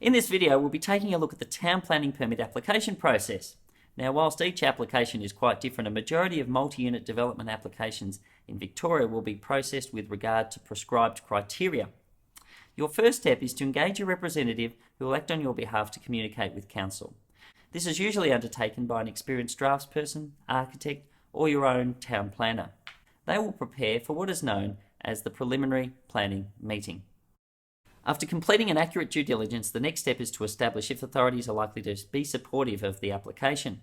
In this video, we'll be taking a look at the town planning permit application process. Now, whilst each application is quite different, a majority of multi-unit development applications in Victoria will be processed with regard to prescribed criteria. Your first step is to engage a representative who will act on your behalf to communicate with council. This is usually undertaken by an experienced draftsperson, architect, or your own town planner. They will prepare for what is known as the preliminary planning meeting. After completing an accurate due diligence, the next step is to establish if authorities are likely to be supportive of the application.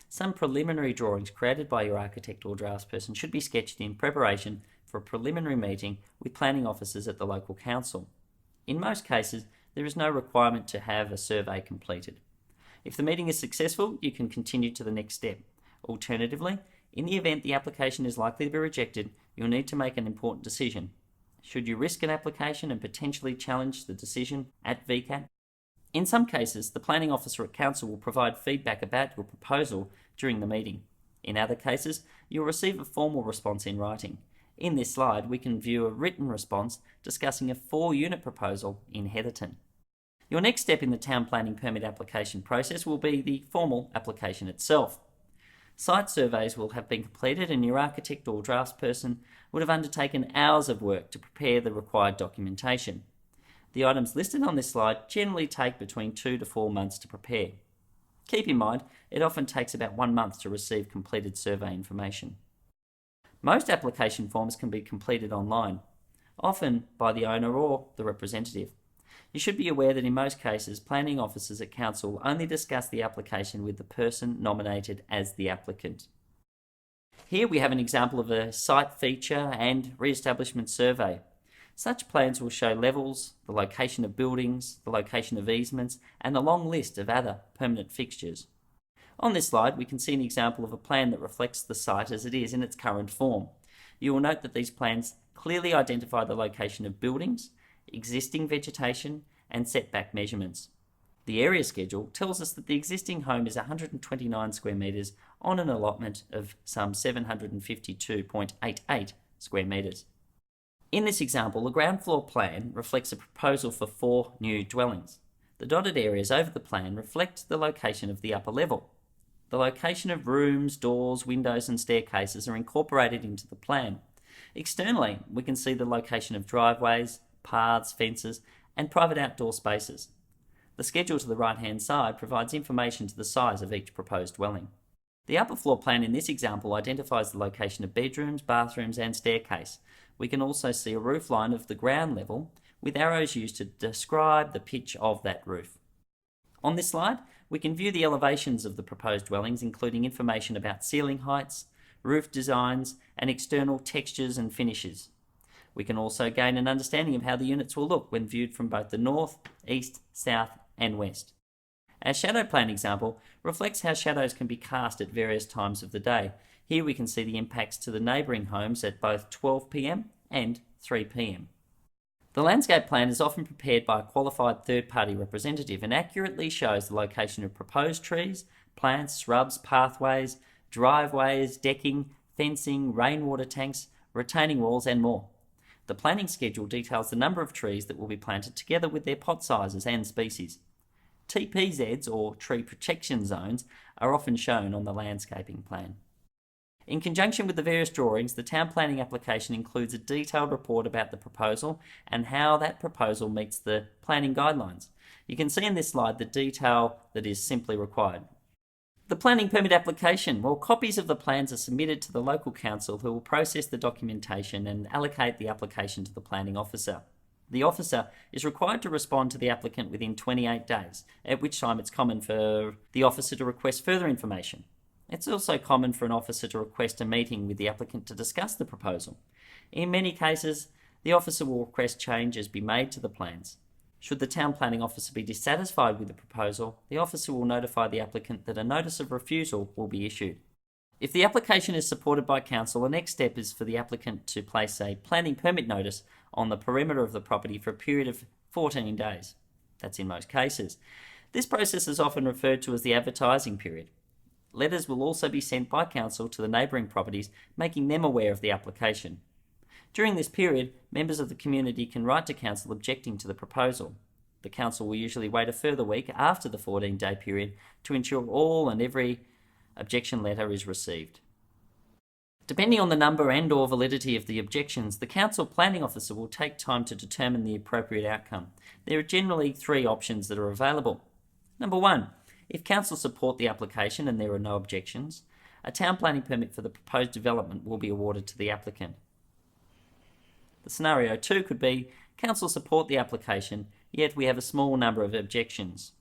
Some preliminary drawings created by your architect or draftsperson should be sketched in preparation for a preliminary meeting with planning officers at the local council. In most cases, there is no requirement to have a survey completed. If the meeting is successful, you can continue to the next step. Alternatively, in the event the application is likely to be rejected, you'll need to make an important decision. Should you risk an application and potentially challenge the decision at VCAT? In some cases, the planning officer at council will provide feedback about your proposal during the meeting. In other cases, you'll receive a formal response in writing. In this slide, we can view a written response discussing a 4-unit proposal in Heatherton. Your next step in the town planning permit application process will be the formal application itself. Site surveys will have been completed and your architect or draftsperson would have undertaken hours of work to prepare the required documentation. The items listed on this slide generally take between 2 to 4 months to prepare. Keep in mind, it often takes about 1 month to receive completed survey information. Most application forms can be completed online, often by the owner or the representative. You should be aware that in most cases, planning officers at council will only discuss the application with the person nominated as the applicant. Here we have an example of a site feature and re-establishment survey. Such plans will show levels, the location of buildings, the location of easements, and a long list of other permanent fixtures. On this slide, we can see an example of a plan that reflects the site as it is in its current form. You will note that these plans clearly identify the location of buildings, existing vegetation, and setback measurements. The area schedule tells us that the existing home is 129 square metres on an allotment of some 752.88 square metres. In this example, the ground floor plan reflects a proposal for 4 new dwellings. The dotted areas over the plan reflect the location of the upper level. The location of rooms, doors, windows and staircases are incorporated into the plan. Externally, we can see the location of driveways, paths, fences and private outdoor spaces. The schedule to the right-hand side provides information to the size of each proposed dwelling. The upper floor plan in this example identifies the location of bedrooms, bathrooms and staircase. We can also see a roof line of the ground level with arrows used to describe the pitch of that roof. On this slide, we can view the elevations of the proposed dwellings, including information about ceiling heights, roof designs and external textures and finishes. We can also gain an understanding of how the units will look when viewed from both the north, east, south and west. Our shadow plan example reflects how shadows can be cast at various times of the day. Here we can see the impacts to the neighbouring homes at both 12 p.m. and 3 p.m. The landscape plan is often prepared by a qualified third-party representative and accurately shows the location of proposed trees, plants, shrubs, pathways, driveways, decking, fencing, rainwater tanks, retaining walls and more. The planning schedule details the number of trees that will be planted together with their pot sizes and species. TPZs, or tree protection zones, are often shown on the landscaping plan. In conjunction with the various drawings, the town planning application includes a detailed report about the proposal and how that proposal meets the planning guidelines. You can see in this slide the detail that is simply required. The planning permit application. Well, copies of the plans are submitted to the local council who will process the documentation and allocate the application to the planning officer. The officer is required to respond to the applicant within 28 days, at which time it's common for the officer to request further information. It's also common for an officer to request a meeting with the applicant to discuss the proposal. In many cases, the officer will request changes be made to the plans. Should the town planning officer be dissatisfied with the proposal, the officer will notify the applicant that a notice of refusal will be issued. If the application is supported by council, the next step is for the applicant to place a planning permit notice on the perimeter of the property for a period of 14 days. That's in most cases. This process is often referred to as the advertising period. Letters will also be sent by council to the neighbouring properties, making them aware of the application. During this period, members of the community can write to council objecting to the proposal. The council will usually wait a further week after the 14-day period to ensure all and every objection letter is received. Depending on the number and/or validity of the objections, the council planning officer will take time to determine the appropriate outcome. There are generally 3 options that are available. Number 1, if council support the application and there are no objections, a town planning permit for the proposed development will be awarded to the applicant. The scenario 2 could be council support the application, yet we have a small number of objections.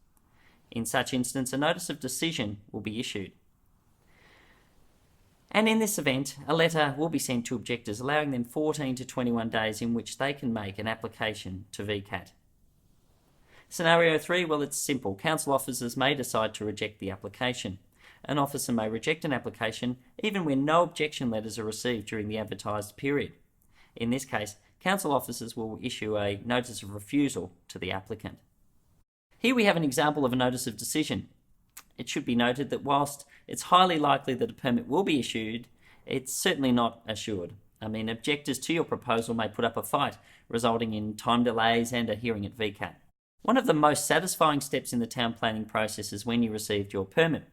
In such instance, a notice of decision will be issued. And in this event, a letter will be sent to objectors allowing them 14 to 21 days in which they can make an application to VCAT. Scenario 3, well, it's simple. Council officers may decide to reject the application. An officer may reject an application even when no objection letters are received during the advertised period. In this case, council officers will issue a notice of refusal to the applicant. Here we have an example of a notice of decision. It should be noted that whilst it's highly likely that a permit will be issued, it's certainly not assured. Objectors to your proposal may put up a fight, resulting in time delays and a hearing at VCAT. One of the most satisfying steps in the town planning process is when you received your permit.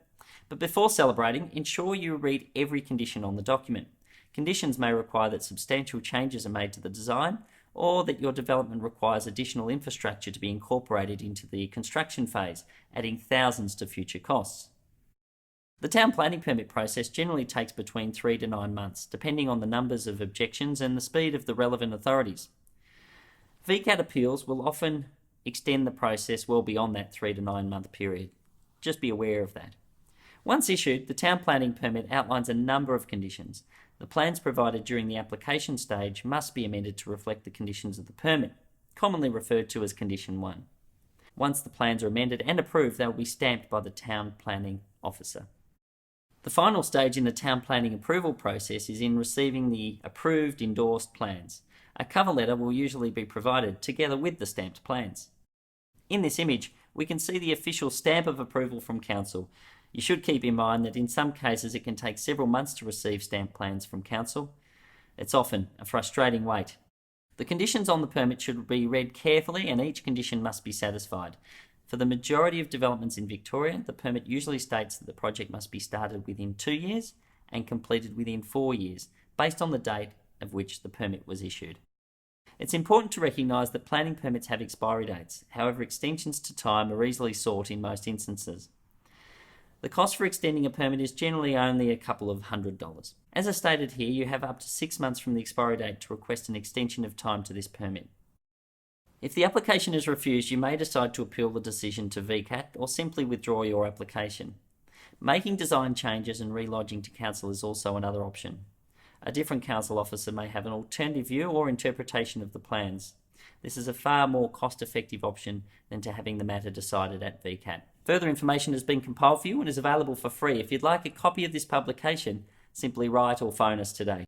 But before celebrating, ensure you read every condition on the document. Conditions may require that substantial changes are made to the design, or that your development requires additional infrastructure to be incorporated into the construction phase, adding thousands to future costs. The town planning permit process generally takes between 3 to 9 months, depending on the numbers of objections and the speed of the relevant authorities. VCAT appeals will often extend the process well beyond that 3 to 9 month period. Just be aware of that. Once issued, the town planning permit outlines a number of conditions. The plans provided during the application stage must be amended to reflect the conditions of the permit, commonly referred to as Condition 1. Once the plans are amended and approved, they will be stamped by the town planning officer. The final stage in the town planning approval process is in receiving the approved endorsed plans. A cover letter will usually be provided together with the stamped plans. In this image, we can see the official stamp of approval from council. You should keep in mind that in some cases it can take several months to receive stamped plans from council. It's often a frustrating wait. The conditions on the permit should be read carefully and each condition must be satisfied. For the majority of developments in Victoria, the permit usually states that the project must be started within 2 years and completed within 4 years, based on the date of which the permit was issued. It's important to recognise that planning permits have expiry dates. However, extensions to time are easily sought in most instances. The cost for extending a permit is generally only a couple of $100. As I stated here, you have up to 6 months from the expiry date to request an extension of time to this permit. If the application is refused, you may decide to appeal the decision to VCAT or simply withdraw your application. Making design changes and relodging to council is also another option. A different council officer may have an alternative view or interpretation of the plans. This is a far more cost-effective option than to having the matter decided at VCAT. Further information has been compiled for you and is available for free. If you'd like a copy of this publication, simply write or phone us today.